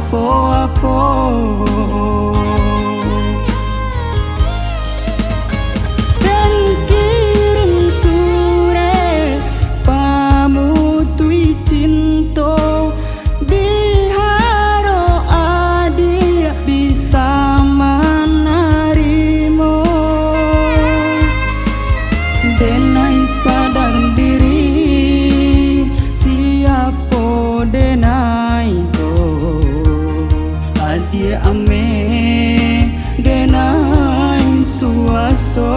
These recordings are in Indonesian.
apo-apo. Dan kirim sure pamutui cinta diharo adia bisa menerimo. Denai sadar diri siapa denai ko adia ame denai suaso.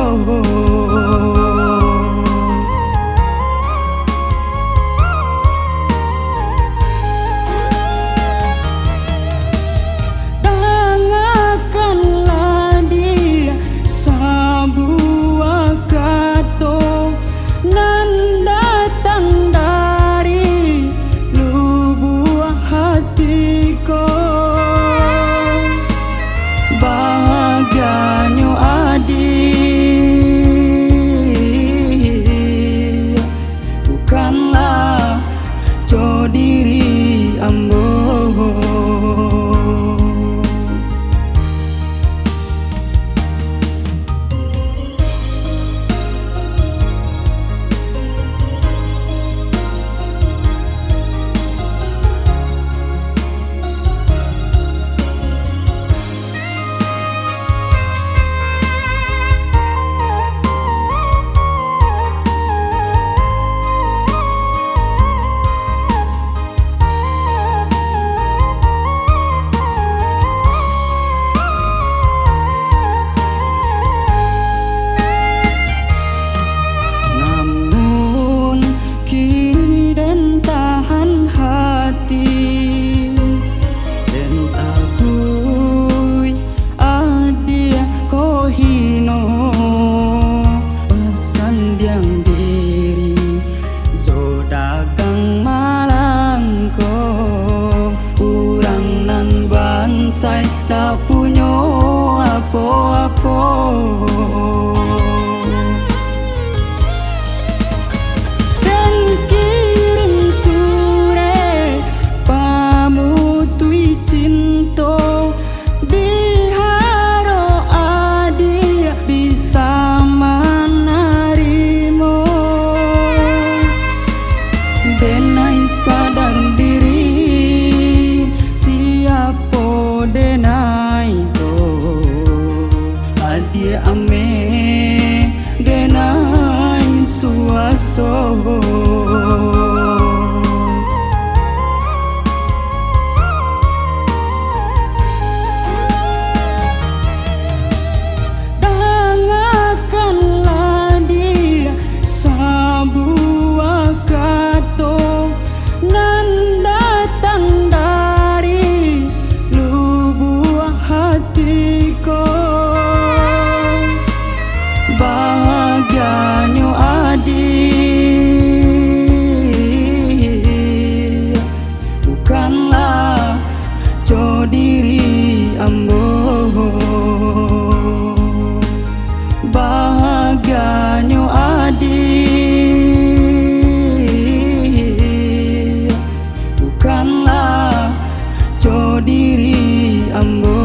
Tangakanlah dia sebuah kata nan datang dari lubuk hatiku. Bahagianya adik bukanlah jo diri ambo. Saya tak punya apa-apa. Dan kirim sure pamutui cinta diharo adia bisa menerimo. Denai sadar diri siapa denai ko adia ame denai suaso. Tangakanlah dia sebuah kata nan datang dari lubuk hatiku. Bahagianya adik bukanlah jo diri ambo. Bahagianya adik bukanlah jo diri ambo.